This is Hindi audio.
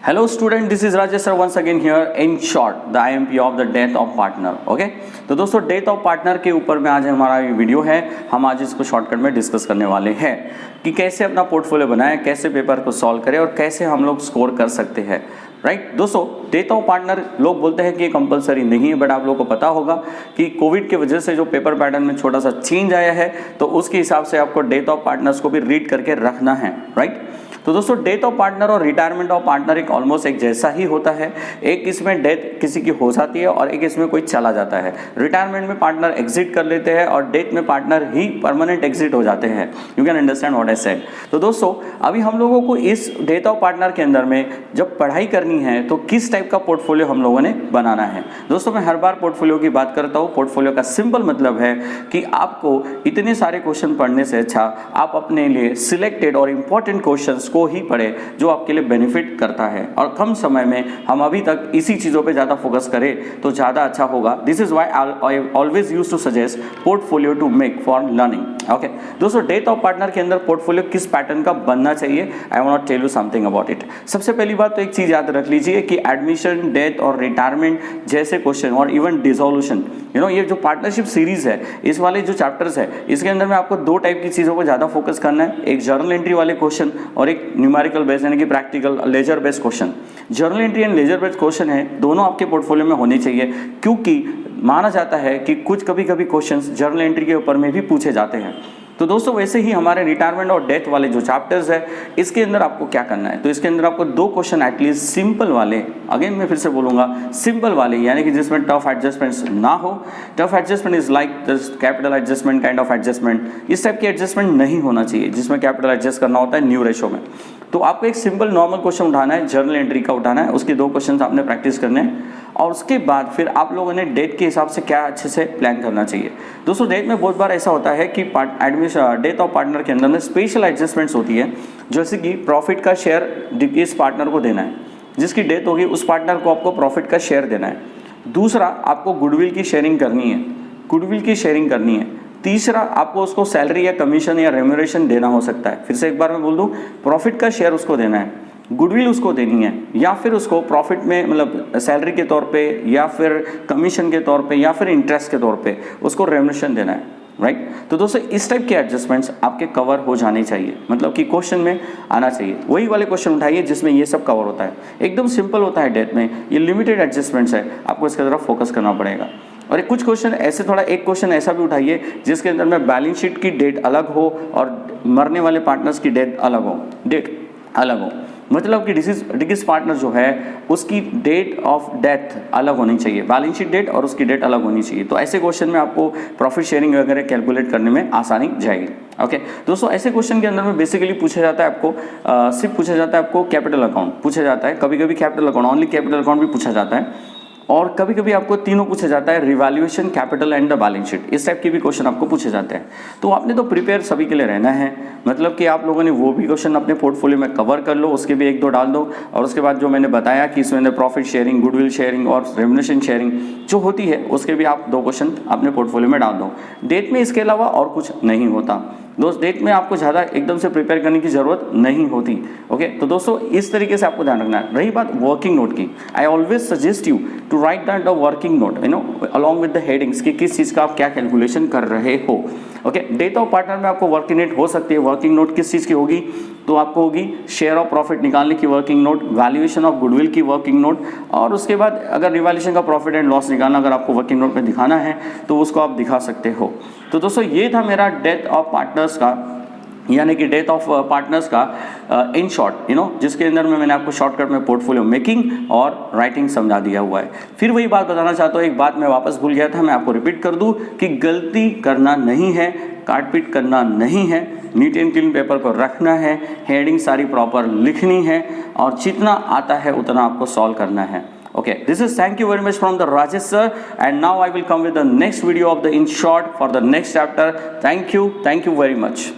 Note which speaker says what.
Speaker 1: Hello student, this is Rajesh sir once again here. In short, the IMP of the death of partner. Okay? तो दोस्तों डेथ ऑफ पार्टनर के ऊपर में आज हमारा ये वीडियो है. हम आज इसको शॉर्टकट में डिस्कस करने वाले हैं कि कैसे अपना पोर्टफोलियो बनाएं, कैसे पेपर को सॉल्व करें और कैसे हम लोग स्कोर कर सकते हैं. राइट दोस्तों, डेथ ऑफ पार्टनर लोग बोलते हैं कि ये कंपलसरी नहीं है, बट आप लोगों को पता होगा कि कोविड की वजह से जो पेपर पैटर्न में छोटा सा चेंज आया है, तो उसके हिसाब से आपको डेथ ऑफ पार्टनर्स को भी रीड करके रखना है. राइट, तो दोस्तों डेथ ऑफ पार्टनर और रिटायरमेंट ऑफ पार्टनर एक ऑलमोस्ट एक जैसा ही होता है. एक इसमें डेथ किसी की हो जाती है और एक इसमें कोई चला जाता है. रिटायरमेंट में पार्टनर एग्जिट कर लेते हैं और डेथ में पार्टनर ही परमानेंट एग्जिट हो जाते हैं. You can understand what I said. तो दोस्तों अभी हम लोगों को इस डेथ ऑफ पार्टनर के अंदर में जब पढ़ाई करनी है तो किस टाइप का पोर्टफोलियो हम लोगों ने बनाना है. दोस्तों मैं हर बार पोर्टफोलियो की बात करता हूँ. पोर्टफोलियो का सिंपल मतलब है कि आपको इतने सारे क्वेश्चन पढ़ने से अच्छा आप अपने लिए सिलेक्टेड और इंपॉर्टेंट क्वेश्चंस को ही पढ़े जो आपके लिए बेनिफिट करता है, और कम समय में हम अभी तक इसी चीज़ों पे ज़्यादा फोकस करें तो ज़्यादा अच्छा होगा. This is why I always use to suggest portfolio to make for learning. Okay दोस्तों, डेथ ऑफ पार्टनर के अंदर पोर्टफोलियो किस पैटर्न का बनना चाहिए, I want to tell you something about it. सबसे पहली बात तो एक चीज़ याद रख लीजिए कि एडमिशन, डेथ और रिटायरमेंट जैसे क्वेश्चन और इवन डिसोल्यूशन, ये जो पार्टनरशिप सीरीज है, इस वाले जो चैप्टर्स है, इसके अंदर में आपको दो टाइप की चीज़ों को ज़्यादा फोकस करना है. एक जर्नल एंट्री वाले क्वेश्चन और एक न्यूमेरिकल बेस्ड यानी कि practical ledger based question. Journal entry and ledger based question है, दोनों आपके पोर्टफोलियो में होने चाहिए, क्योंकि माना जाता है कि कुछ कभी कभी क्वेश्चंस जर्नल एंट्री के ऊपर में भी पूछे जाते हैं. तो दोस्तों वैसे ही हमारे रिटायरमेंट और डेथ वाले जो चैप्टर्स है, इसके अंदर आपको क्या करना है, तो इसके अंदर आपको दो क्वेश्चन एटलीस्ट सिंपल वाले, अगेन मैं फिर से बोलूँगा सिंपल वाले, यानी कि जिसमें टफ एडजस्टमेंट्स ना हो. Tough adjustment is like this capital adjustment kind of adjustment. इस टाइप की एडजस्टमेंट नहीं होना चाहिए जिसमें कैपिटल एडजस्ट करना होता है न्यू रेशो में. तो आपको एक सिंपल नॉर्मल क्वेश्चन उठाना है, जर्नल एंट्री का उठाना है, उसके दो क्वेश्चन आपने प्रैक्टिस करने हैं, और उसके बाद फिर आप लोगों ने डेट के हिसाब से क्या अच्छे से प्लान करना चाहिए. दोस्तों डेट में बहुत बार ऐसा होता है कि डेथ ऑफ पार्टनर के अंदर में स्पेशल एडजस्टमेंट्स होती है, जैसे कि प्रॉफिट का शेयर इस पार्टनर को देना है, जिसकी डेथ होगी उस पार्टनर को आपको प्रॉफिट का शेयर देना है. दूसरा, आपको गुडविल की शेयरिंग करनी है, गुडविल की शेयरिंग करनी है. तीसरा, आपको उसको सैलरी या कमीशन या रेम्यूनरेशन देना हो सकता है. फिर से एक बार मैं बोल दूं, प्रॉफिट का शेयर उसको देना है, गुडविल उसको देनी है, या फिर उसको प्रॉफिट में मतलब सैलरी के तौर पे, या फिर कमीशन के तौर पे, या फिर इंटरेस्ट के तौर पे उसको रेम्यूनरेशन देना है. राइट, तो दोस्तों इस टाइप के एडजस्टमेंट्स आपके कवर हो जाने चाहिए, मतलब कि क्वेश्चन में आना चाहिए. वही वाले क्वेश्चन उठाइए जिसमें ये सब कवर होता है. एकदम सिंपल होता है डेट में, ये लिमिटेड एडजस्टमेंट्स है, आपको इसकी तरफ फोकस करना पड़ेगा. और कुछ क्वेश्चन ऐसे, थोड़ा एक क्वेश्चन ऐसा भी उठाइए जिसके अंदर में बैलेंस शीट की डेट अलग हो और मरने वाले पार्टनर्स की डेट अलग हो, डेट अलग हो, मतलब कि डिसीज पार्टनर जो है उसकी डेट ऑफ डेथ अलग होनी चाहिए, बैलेंस शीट डेट और उसकी डेट अलग होनी चाहिए. तो ऐसे क्वेश्चन में आपको प्रॉफिट शेयरिंग वगैरह कैलकुलेट करने में आसानी जाएगी. ओके दोस्तों, ऐसे क्वेश्चन के अंदर में बेसिकली पूछा जाता है आपको सिर्फ पूछा जाता है आपको कैपिटल अकाउंट पूछा जाता है, कभी कभी capital account, only capital account भी पूछा जाता है, और कभी कभी आपको तीनों पूछा जाता है, revaluation, capital and the balance sheet. इस टाइप के भी क्वेश्चन आपको पूछे जाते हैं. तो आपने तो प्रिपेयर सभी के लिए रहना है, मतलब कि आप लोगों ने वो भी क्वेश्चन अपने पोर्टफोलियो में कवर कर लो, उसके भी एक दो डाल दो, और उसके बाद जो मैंने बताया कि इसमें प्रॉफिट शेयरिंग, गुडविल शेयरिंग और रेम्यूनरेशन शेयरिंग जो होती है, उसके भी आप दो क्वेश्चन अपने पोर्टफोलियो में डाल दो. डेट में इसके अलावा और कुछ नहीं होता दोस्त. डेट में आपको ज़्यादा एकदम से प्रिपेयर करने की ज़रूरत नहीं होती. ओके, तो दोस्तों इस तरीके से आपको ध्यान रखना है. रही बात वर्किंग नोट की, I always suggest you to write down the working note, along with the headings कि किस चीज़ का आप क्या कैलकुलेशन कर रहे हो. ओके, डेथ ऑफ पार्टनर में आपको वर्किंग नोट हो सकती है. वर्किंग नोट किस चीज़ की होगी, तो आपको होगी शेयर ऑफ प्रॉफिट निकालने की working note, valuation of goodwill की वर्किंग नोट, और उसके बाद अगर रिवैल्यूएशन का प्रॉफिट एंड लॉस निकालना अगर आपको वर्किंग नोट में दिखाना है तो उसको आप दिखा सकते हो. तो दोस्तों ये था मेरा डेथ ऑफ पार्टनर्स का, यानी कि डेथ ऑफ पार्टनर्स का इन शॉर्ट, जिसके अंदर में मैंने आपको शॉर्टकट में पोर्टफोलियो मेकिंग और राइटिंग समझा दिया हुआ है. फिर वही बात बताना चाहता हूँ, एक बात मैं वापस भूल गया था, मैं आपको रिपीट कर दूँ कि गलती करना नहीं है, काटपीट करना नहीं है, नीट एंड क्लीन पेपर को रखना है, हेडिंग सारी प्रॉपर लिखनी है, और जितना आता है उतना आपको सॉल्व करना है. Okay, this is thank you very much from the Rajesh sir, and now I will come with the next video of the in short for the next chapter. Thank you very much.